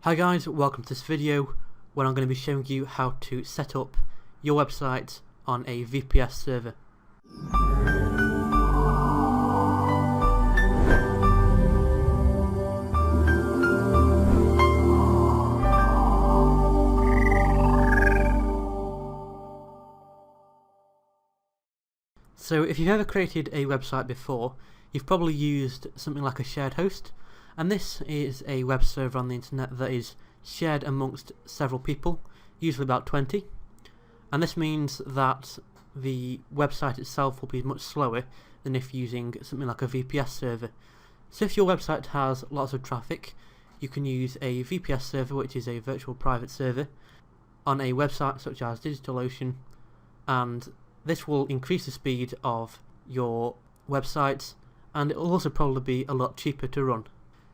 Hi guys, welcome to this video where I'm going to be showing you how to set up your website on a VPS server. So if you've ever created a website before, you've probably used something like a shared host, and this is a web server on the internet that is shared amongst several people, usually about 20, and this means that the website itself will be much slower than if using something like a VPS server. So if your website has lots of traffic, you can use a VPS server, which is a virtual private server, on a website such as DigitalOcean, and this will increase the speed of your websites, and it will also probably be a lot cheaper to run.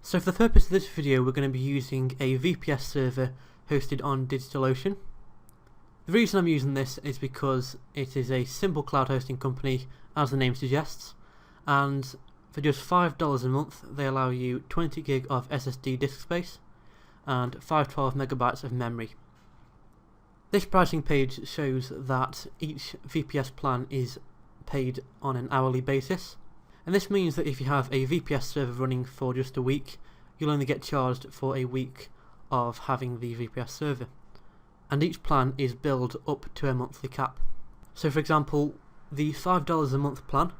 So for the purpose of this video, we're going to be using a VPS server hosted on DigitalOcean. The reason I'm using this is because it is a simple cloud hosting company, as the name suggests, and for just $5 a month they allow you 20 gig of SSD disk space and 512 megabytes of memory. This pricing page shows that each VPS plan is paid on an hourly basis, and this means that if you have a VPS server running for just a week, you'll only get charged for a week of having the VPS server, and each plan is billed up to a monthly cap. So for example, the $5 a month plan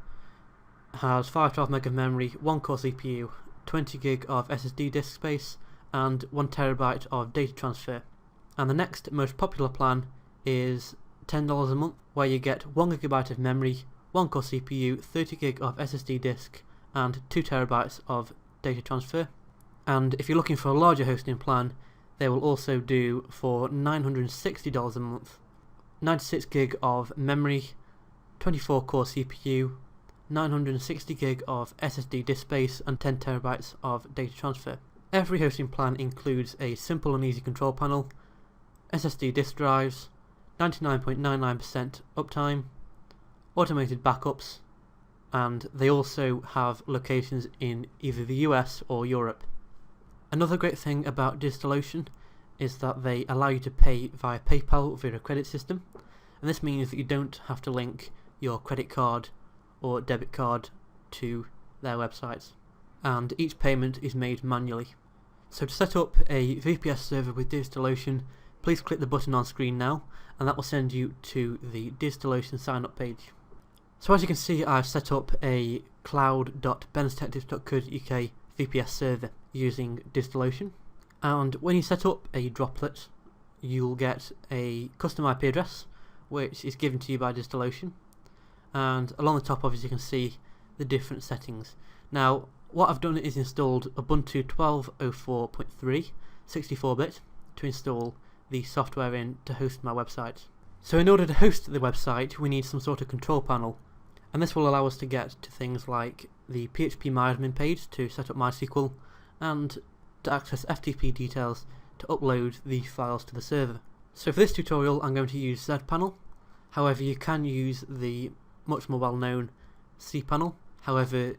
has 512 meg of memory, 1 core CPU, 20 gig of SSD disk space and 1 terabyte of data transfer. And the next most popular plan is $10 a month, where you get 1 gigabyte of memory, 1 core CPU, 30 gig of SSD disk and 2 terabytes of data transfer. And if you're looking for a larger hosting plan, they will also do for $960 a month, 96 gig of memory, 24 core CPU, 960 gig of SSD disk space and 10 terabytes of data transfer. Every hosting plan includes a simple and easy control panel, SSD disk drives, 99.99% uptime, automated backups, and they also have locations in either the US or Europe. Another great thing about DigitalOcean is that they allow you to pay via PayPal via a credit system, and this means that you don't have to link your credit card or debit card to their websites, and each payment is made manually. So to set up a VPS server with DigitalOcean, please click the button on screen now, and that will send you to the DigitalOcean sign up page. So as you can see, I've set up a cloud.benestechtips.co.uk VPS server using DigitalOcean, and when you set up a droplet, you'll get a custom IP address which is given to you by DigitalOcean, and along the top of it you can see the different settings. Now what I've done is installed Ubuntu 12.04.3 64-bit to install the software in to host my website. So in order to host the website, we need some sort of control panel, and this will allow us to get to things like the PHP MyAdmin page to set up MySQL and to access FTP details to upload the files to the server. So for this tutorial I'm going to use Cpanel. However, you can use the much more well-known Cpanel. However,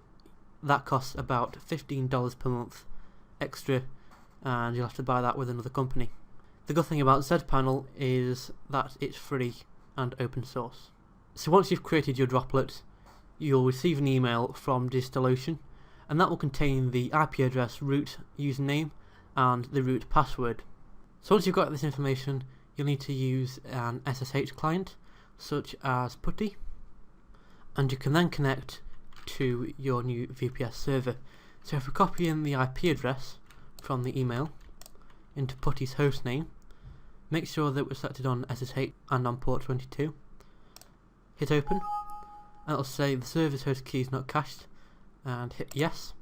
that costs about $15 per month extra, and you'll have to buy that with another company. The good thing about Cpanel is that it's free and open source. So once you've created your droplet, you'll receive an email from DigitalOcean, and that will contain the IP address, root username and the root password. So once you've got this information, you'll need to use an SSH client such as PuTTY, and you can then connect to your new VPS server. So if we copy in the IP address from the email into PuTTY's hostname, make sure that we're selected on SSH and on port 22, hit open, and it'll say the server's host key is not cached, and hit yes.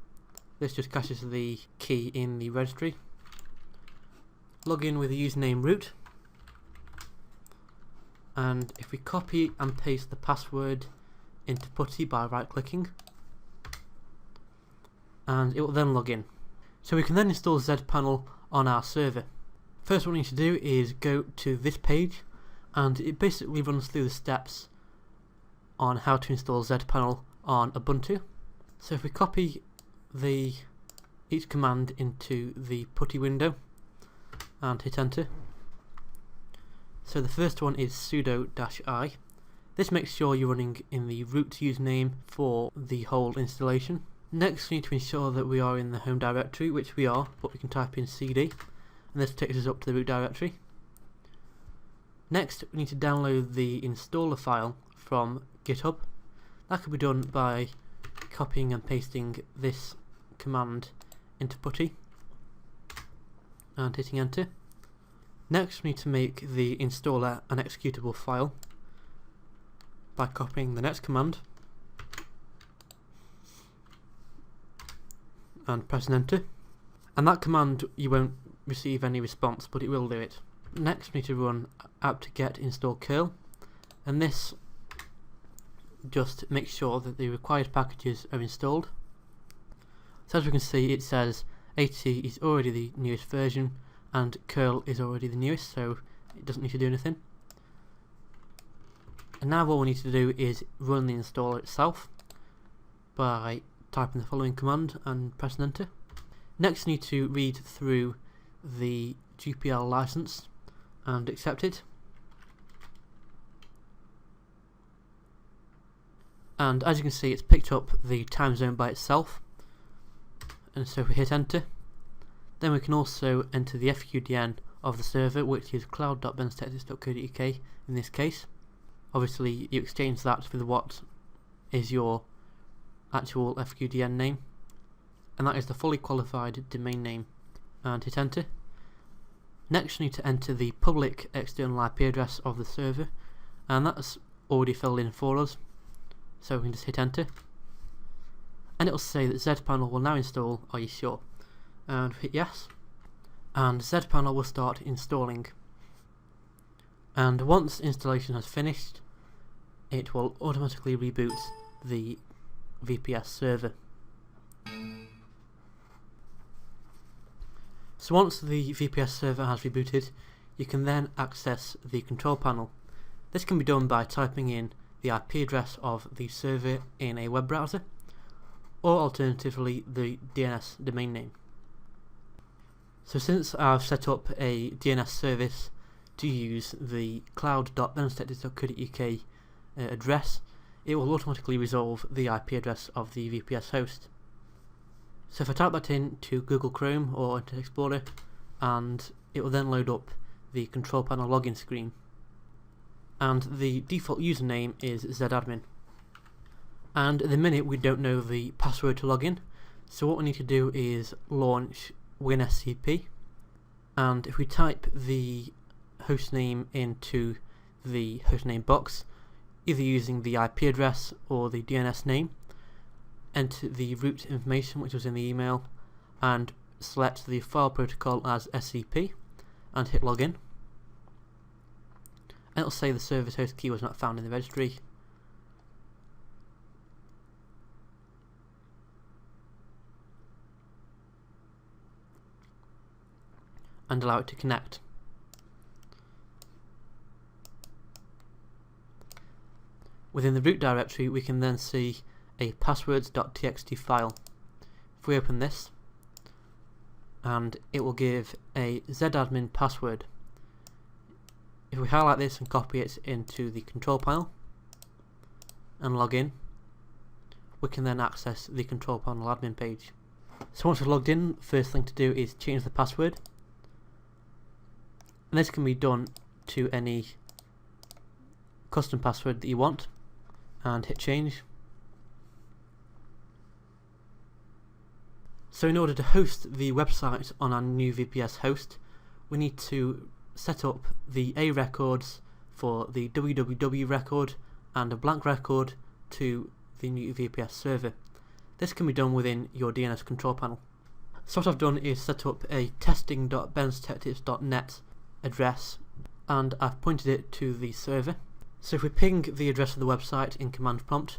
This just caches the key in the registry. Log in with the username root, and if we copy and paste the password into PuTTY by right clicking, and it will then log in. So we can then install Cpanel on our server. First what we need to do is go to this page, and it basically runs through the steps on how to install Cpanel on Ubuntu. So if we copy each command into the PuTTY window, and hit enter. So the first one is sudo-i. This makes sure you're running in the root username for the whole installation. Next, we need to ensure that we are in the home directory, which we are, but we can type in cd, and this takes us up to the root directory. Next, we need to download the installer file from GitHub. That can be done by copying and pasting this command into putty and hitting enter. Next, we need to make the installer an executable file by copying the next command and pressing enter. And that command, you won't receive any response, but it will do it. Next, we need to run apt-get install curl, and this just makes sure that the required packages are installed. So as we can see, it says 80 is already the newest version and curl is already the newest, so it doesn't need to do anything. And now what we need to do is run the installer itself by typing the following command and pressing enter. Next, we need to read through the GPL license and accept it. And as you can see, it's picked up the time zone by itself, and so if we hit enter, then we can also enter the FQDN of the server, which is cloud.benstexas.co.uk in this case. Obviously you exchange that with what is your actual FQDN name, and that is the fully qualified domain name, and hit enter. Next, you need to enter the public external IP address of the server, and that's already filled in for us, so we can just hit enter, and it will say that Cpanel will now install, are you sure? And hit yes, and Cpanel will start installing. And once installation has finished, it will automatically reboot the VPS server. So once the VPS server has rebooted, you can then access the control panel. This can be done by typing in the IP address of the server in a web browser, or alternatively the DNS domain name. So since I've set up a DNS service to use the cloud.benstexas.co.uk address, it will automatically resolve the IP address of the VPS host. So if I type that into Google Chrome or Internet Explorer, and it will then load up the control panel login screen, and the default username is zadmin. And at the minute we don't know the password to login, so what we need to do is launch WinSCP, and if we type the hostname into the hostname box, either using the IP address or the DNS name, enter the root information which was in the email, and select the file protocol as SCP and hit login, and it'll say the service host key was not found in the registry. And allow it to connect. Within the root directory, we can then see a passwords.txt file. If we open this, and it will give a zadmin password. If we highlight this and copy it into the control panel and log in, we can then access the control panel admin page. So once we're logged in, first thing to do is change the password. And this can be done to any custom password that you want, and hit change. So in order to host the website on our new VPS host, we need to set up the A records for the www record and a blank record to the new VPS server. This can be done within your DNS control panel. So what I've done is set up a testing.benstexas.net address, and I've pointed it to the server. So if we ping the address of the website in command prompt,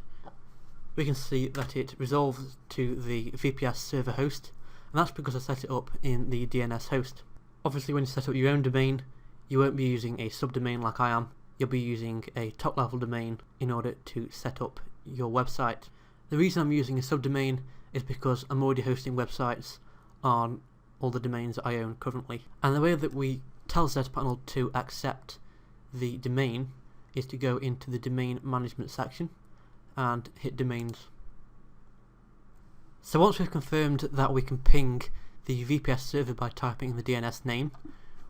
we can see that it resolves to the VPS server host, and that's because I set it up in the DNS host. Obviously when you set up your own domain, you won't be using a subdomain like I am, you'll be using a top level domain in order to set up your website. The reason I'm using a subdomain is because I'm already hosting websites on all the domains that I own currently. And the way that we tell Cpanel to accept the domain is to go into the domain management section and hit domains. So once we've confirmed that we can ping the VPS server by typing in the DNS name,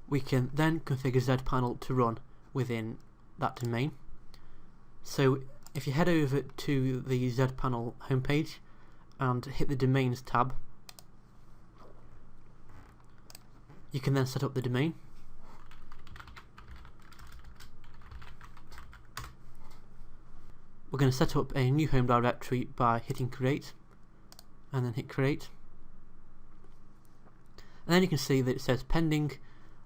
we can then configure Cpanel to run within that domain. So if you head over to the Cpanel homepage and hit the domains tab, you can then set up the domain. We're going to set up a new home directory by hitting create and then hit create. And then you can see that it says pending.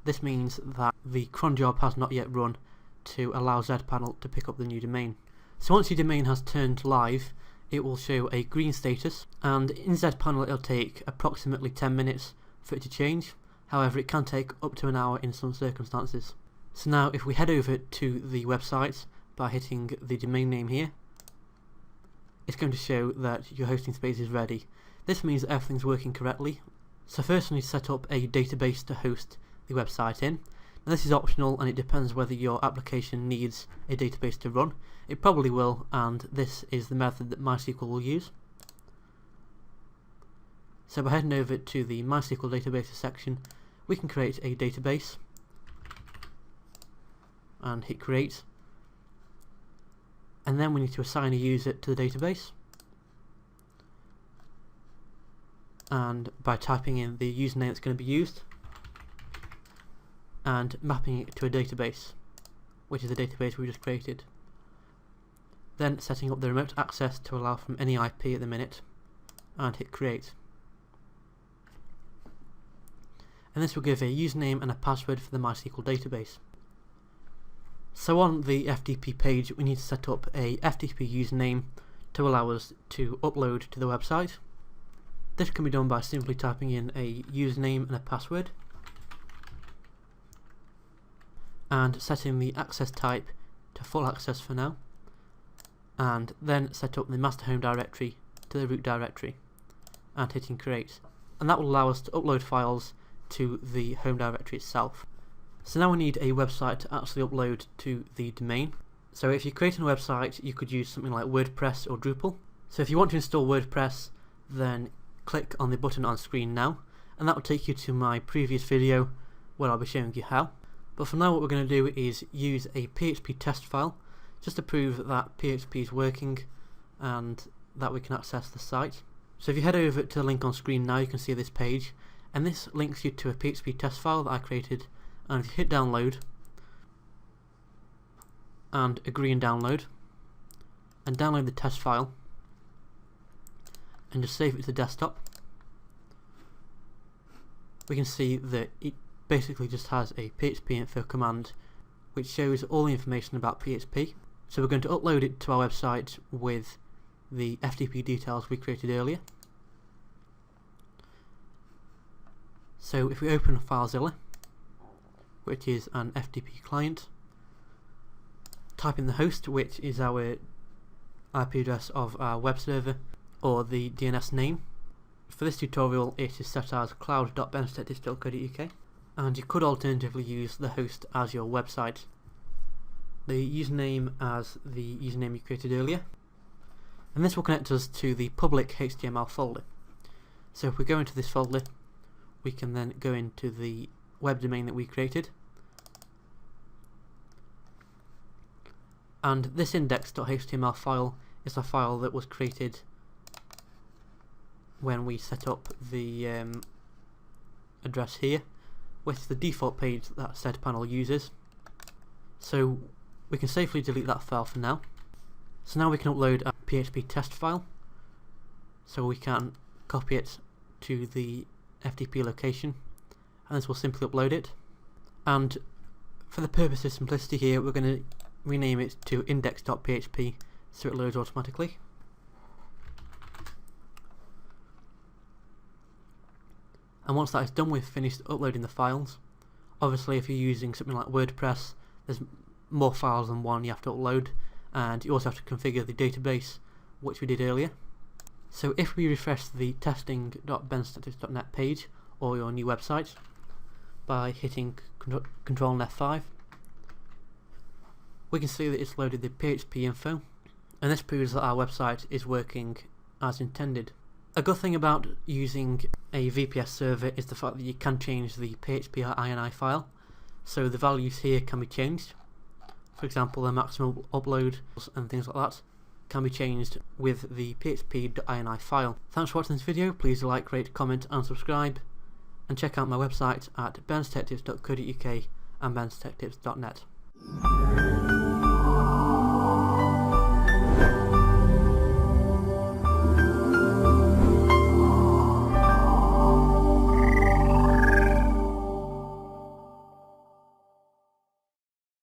This means that the cron job has not yet run to allow Cpanel to pick up the new domain. So once your domain has turned live, it will show a green status, and in Cpanel it'll take approximately 10 minutes for it to change. However, it can take up to an hour in some circumstances. So now if we head over to the website by hitting the domain name here, it's going to show that your hosting space is ready. This means that everything's working correctly. So first we need to set up a database to host the website in. Now this is optional and it depends whether your application needs a database to run. It probably will, and this is the method that MySQL will use. So by heading over to the MySQL databases section, we can create a database and hit create, and then we need to assign a user to the database, and by typing in the username that's going to be used and mapping it to a database, which is the database we just created. Then setting up the remote access to allow from any IP at the minute, and hit create. And this will give a username and a password for the MySQL database. So on the FTP page we need to set up a FTP username to allow us to upload to the website. This can be done by simply typing in a username and a password, and setting the access type to full access for now, and then set up the master home directory to the root directory and hitting create, and that will allow us to upload files to the home directory itself. So now we need a website to actually upload to the domain. So if you're creating a website, you could use something like WordPress or Drupal. So if you want to install WordPress, then click on the button on screen now, and that will take you to my previous video where I'll be showing you how. But for now what we're going to do is use a PHP test file just to prove that PHP is working and that we can access the site. So if you head over to the link on screen now, you can see this page, and this links you to a PHP test file that I created, and if you hit download and agree and download the test file and just save it to desktop, we can see that it basically just has a PHP info command which shows all the information about PHP. So we're going to upload it to our website with the FTP details we created earlier. So if we open FileZilla, which is an FTP client, type in the host, which is our IP address of our web server, or the DNS name. For this tutorial it is set as cloud.benstead.co.uk, and you could alternatively use the host as your website. The username as the username you created earlier, and this will connect us to the public HTML folder. So if we go into this folder, we can then go into the web domain that we created, and this index.html file is a file that was created when we set up the address here, which is the default page that Cpanel uses. So we can safely delete that file for now. So now we can upload a PHP test file, so we can copy it to the FTP location, and this will simply upload it. And for the purpose of simplicity here, we're going to rename it to index.php so it loads automatically. And once that is done, we've finished uploading the files. Obviously if you're using something like WordPress, there's more files than one you have to upload, and you also have to configure the database, which we did earlier. So if we refresh the testing.benstatus.net page, all your new websites by hitting Control and F5. We can see that it's loaded the PHP info, and this proves that our website is working as intended. A good thing about using a VPS server is the fact that you can change the PHP or INI file, so the values here can be changed. For example, the maximum upload and things like that can be changed with the php.ini file. Thanks for watching this video. Please like, rate, comment and subscribe, and check out my website at benstektips.co.uk and benstektips.net.